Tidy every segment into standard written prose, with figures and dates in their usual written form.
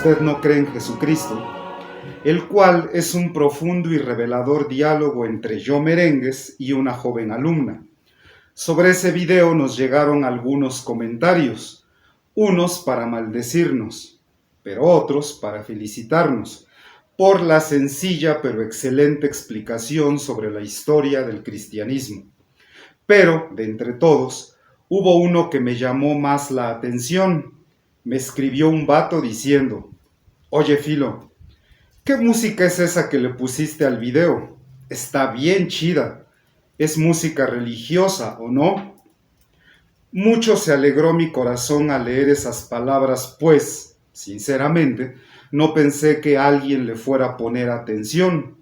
usted no cree en Jesucristo, el cual es un profundo y revelador diálogo entre Yo Merengues y una joven alumna. Sobre ese video nos llegaron algunos comentarios, unos para maldecirnos, pero otros para felicitarnos por la sencilla pero excelente explicación sobre la historia del cristianismo. Pero, de entre todos, hubo uno que me llamó más la atención. Me escribió un vato diciendo: «Oye, Filo, ¿qué música es esa que le pusiste al video? Está bien chida. ¿Es música religiosa o no?» Mucho se alegró mi corazón al leer esas palabras, pues, sinceramente, no pensé que alguien le fuera a poner atención.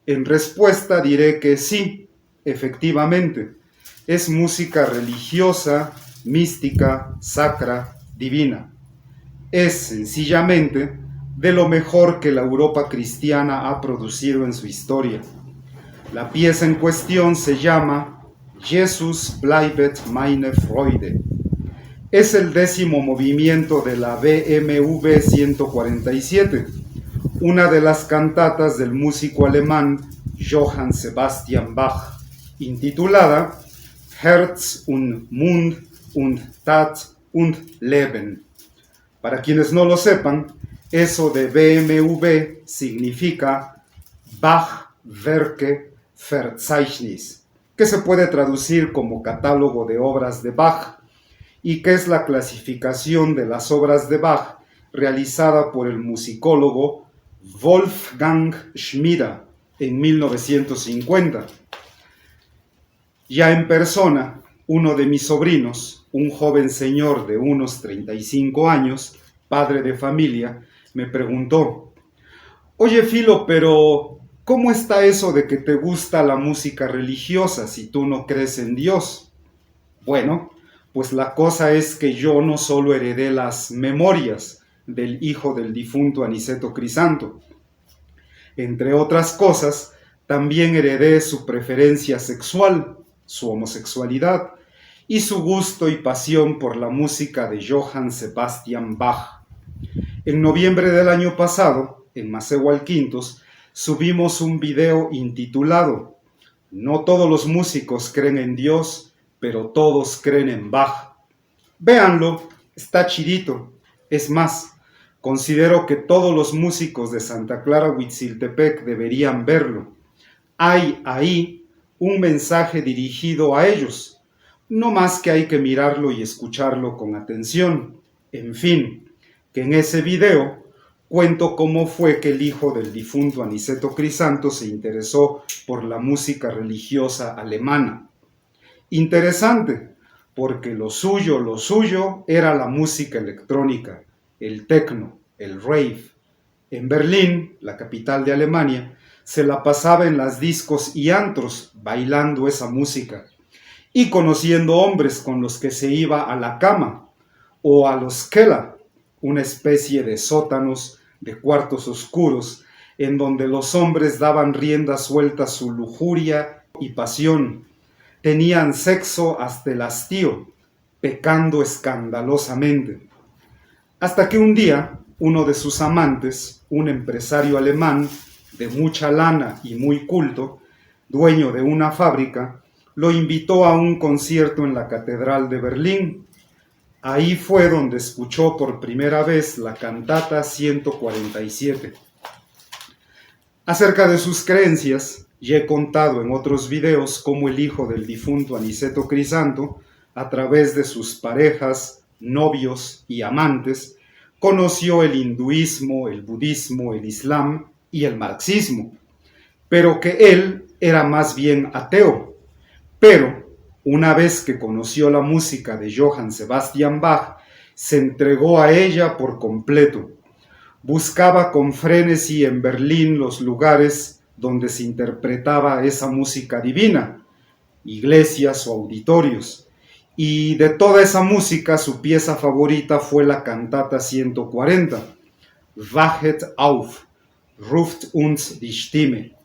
En respuesta diré que sí, efectivamente, es música religiosa, mística, sacra, divina. Es sencillamente de lo mejor que la Europa cristiana ha producido en su historia. La pieza en cuestión se llama Jesus bleibt meine Freude. Es el 10º movimiento de la BMV 147, una de las cantatas del músico alemán Johann Sebastian Bach, intitulada Herz und Mund und Tat und Leben. Para quienes no lo sepan, eso de BMV significa Bach Werke Verzeichnis, que se puede traducir como catálogo de obras de Bach, y que es la clasificación de las obras de Bach realizada por el musicólogo Wolfgang Schmida en 1950. Ya en persona, uno de mis sobrinos, un joven señor de unos 35 años, padre de familia, me preguntó: «Oye, Filo, pero ¿cómo está eso de que te gusta la música religiosa si tú no crees en Dios?» Bueno, pues la cosa es que yo no solo heredé las memorias del hijo del difunto Aniceto Crisanto. Entre otras cosas, también heredé su preferencia sexual, su homosexualidad y su gusto y pasión por la música de Johann Sebastian Bach. En noviembre del año pasado, en Macehualquintos, subimos un video intitulado No todos los músicos creen en Dios, pero todos creen en Bach. Véanlo, está chidito. Es más, considero que todos los músicos de Santa Clara Huitziltepec deberían verlo. Hay ahí un mensaje dirigido a ellos. No más que hay que mirarlo y escucharlo con atención. En fin, que en ese video cuento cómo fue que el hijo del difunto Aniceto Crisanto se interesó por la música religiosa alemana. Interesante, porque lo suyo era la música electrónica, el techno, el rave. En Berlín, la capital de Alemania, se la pasaba en las discos y antros bailando esa música y conociendo hombres con los que se iba a la cama o a los Keller, una especie de sótanos de cuartos oscuros en donde los hombres daban rienda suelta a su lujuria y pasión. Tenían sexo hasta el hastío, pecando escandalosamente. Hasta que un día, uno de sus amantes, un empresario alemán de mucha lana y muy culto, dueño de una fábrica, lo invitó a un concierto en la Catedral de Berlín. Ahí fue donde escuchó por primera vez la cantata 147. Acerca de sus creencias, ya he contado en otros videos cómo el hijo del difunto Aniceto Crisanto, a través de sus parejas, novios y amantes, conoció el hinduismo, el budismo, el islam y el marxismo, pero que él era más bien ateo. Pero, una vez que conoció la música de Johann Sebastian Bach, se entregó a ella por completo. Buscaba con frenesí en Berlín los lugares donde se interpretaba esa música divina, iglesias o auditorios, y de toda esa música su pieza favorita fue la cantata 140, Wachet auf, ruft uns die Stimme.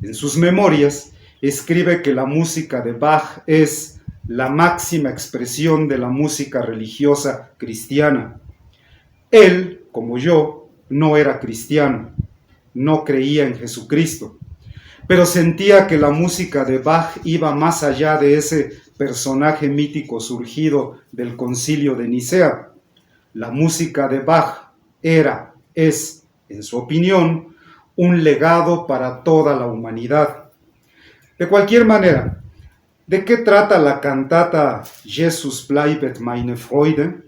En sus memorias escribe que la música de Bach es la máxima expresión de la música religiosa cristiana. Él, como yo, no era cristiano, no creía en Jesucristo, pero sentía que la música de Bach iba más allá de ese personaje mítico surgido del Concilio de Nicea. La música de Bach es, en su opinión, un legado para toda la humanidad. De cualquier manera, ¿de qué trata la cantata Jesus bleibet meine Freude?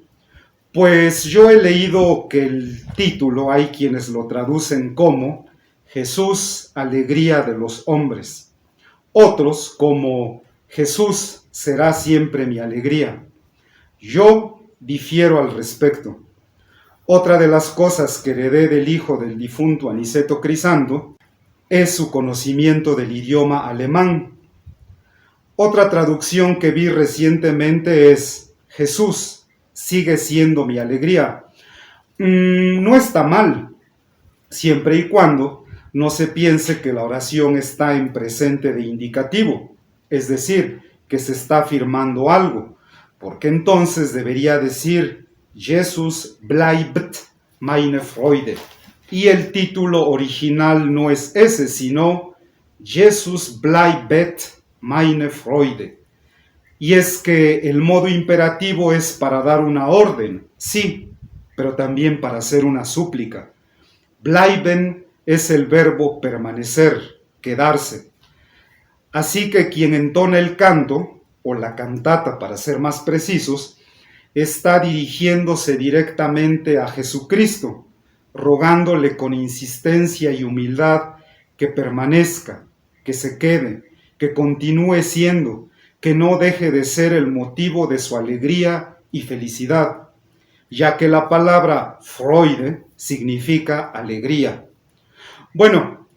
Pues yo he leído que el título hay quienes lo traducen como Jesús, alegría de los hombres. Otros como Jesús será siempre mi alegría. Yo difiero al respecto. Otra de las cosas que heredé del hijo del difunto Aniceto Crisando es su conocimiento del idioma alemán. Otra traducción que vi recientemente es Jesús sigue siendo mi alegría. No está mal, siempre y cuando no se piense que la oración está en presente de indicativo, es decir, que se está afirmando algo, porque entonces debería decir Jesus bleibt meine Freude. Y el título original no es ese, sino Jesus bleibet meine Freude. Y es que el modo imperativo es para dar una orden, sí, pero también para hacer una súplica. Bleiben es el verbo permanecer, quedarse. Así que quien entona el canto, o la cantata para ser más precisos, está dirigiéndose directamente a Jesucristo, rogándole con insistencia y humildad que permanezca, que se quede, que continúe siendo, que no deje de ser el motivo de su alegría y felicidad, ya que la palabra Freude significa alegría. Bueno,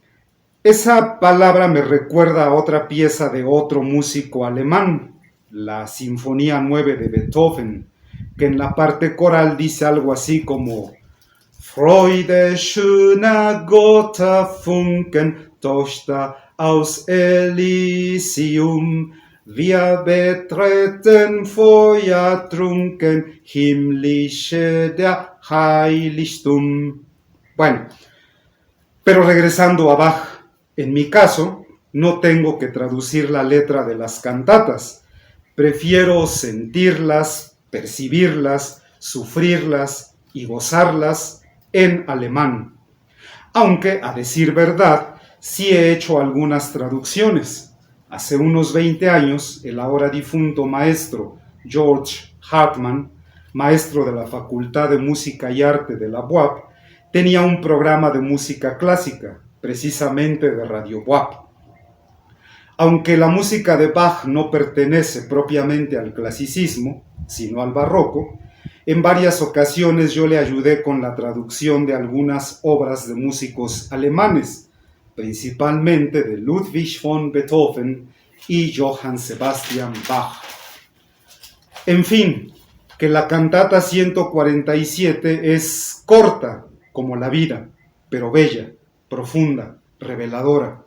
esa palabra me recuerda a otra pieza de otro músico alemán, la Sinfonía 9 de Beethoven, que en la parte coral dice algo así como Freude, schöner Götterfunken, Tochter aus Elysium, wir betreten feuertrunken, himmlische der Heiligtum. Bueno, pero regresando a Bach, en mi caso, no tengo que traducir la letra de las cantatas. Prefiero sentirlas, percibirlas, sufrirlas y gozarlas en alemán. Aunque, a decir verdad, sí he hecho algunas traducciones. Hace unos 20 años, el ahora difunto maestro George Hartmann, maestro de la Facultad de Música y Arte de la UAP, tenía un programa de música clásica, precisamente de Radio UAP. Aunque la música de Bach no pertenece propiamente al clasicismo, sino al barroco, en varias ocasiones yo le ayudé con la traducción de algunas obras de músicos alemanes, principalmente de Ludwig von Beethoven y Johann Sebastian Bach. En fin, que la cantata 147 es corta como la vida, pero bella, profunda, reveladora.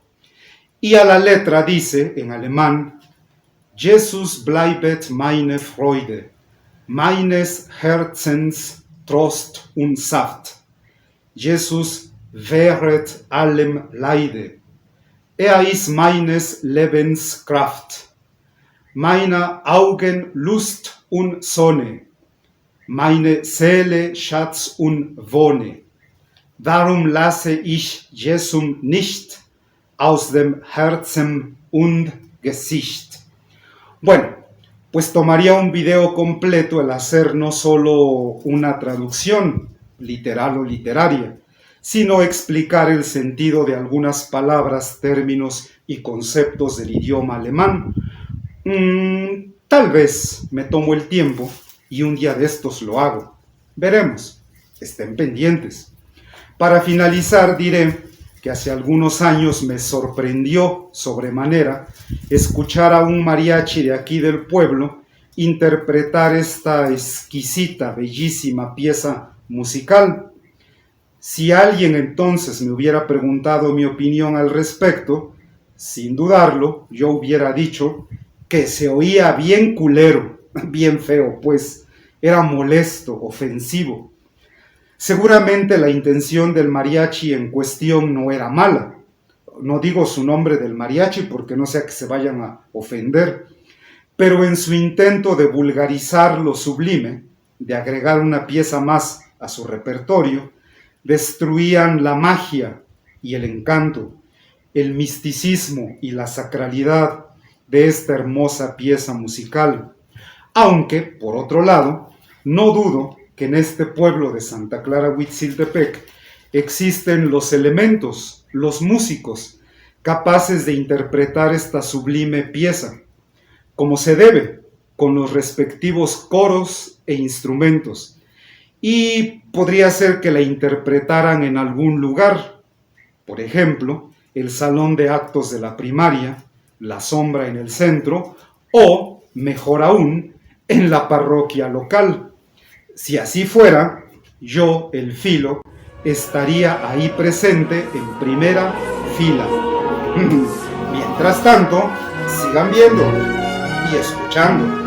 Y a la letra dice, en alemán, Jesus bleibet meine Freude, meines Herzens Trost und Saft. Jesus wehret allem Leide. Ist meines Lebens Kraft. Meiner Augen Lust und Sonne. Meine Seele Schatz und Wohne. Darum lasse ich Jesum nicht aus dem Herzen und Gesicht. Bueno, pues tomaría un video completo el hacer no solo una traducción literal o literaria, sino explicar el sentido de algunas palabras, términos y conceptos del idioma alemán. Tal vez me tomo el tiempo y un día de estos lo hago. Veremos, estén pendientes. Para finalizar diré que hace algunos años me sorprendió sobremanera escuchar a un mariachi de aquí del pueblo interpretar esta exquisita, bellísima pieza musical. Si alguien entonces me hubiera preguntado mi opinión al respecto, sin dudarlo, yo hubiera dicho que se oía bien culero, bien feo, pues era molesto, ofensivo. Seguramente la intención del mariachi en cuestión no era mala. No digo su nombre del mariachi porque no sea que se vayan a ofender, pero en su intento de vulgarizar lo sublime, de agregar una pieza más a su repertorio, destruían la magia y el encanto, el misticismo y la sacralidad de esta hermosa pieza musical. Aunque, por otro lado, no dudo que en este pueblo de Santa Clara Huitziltepec existen los elementos, los músicos, capaces de interpretar esta sublime pieza, como se debe, con los respectivos coros e instrumentos, y podría ser que la interpretaran en algún lugar, por ejemplo, el salón de actos de la primaria, la sombra en el centro, o, mejor aún, en la parroquia local. Si así fuera, yo, el Filo, estaría ahí presente en primera fila. Mientras tanto, sigan viendo y escuchando.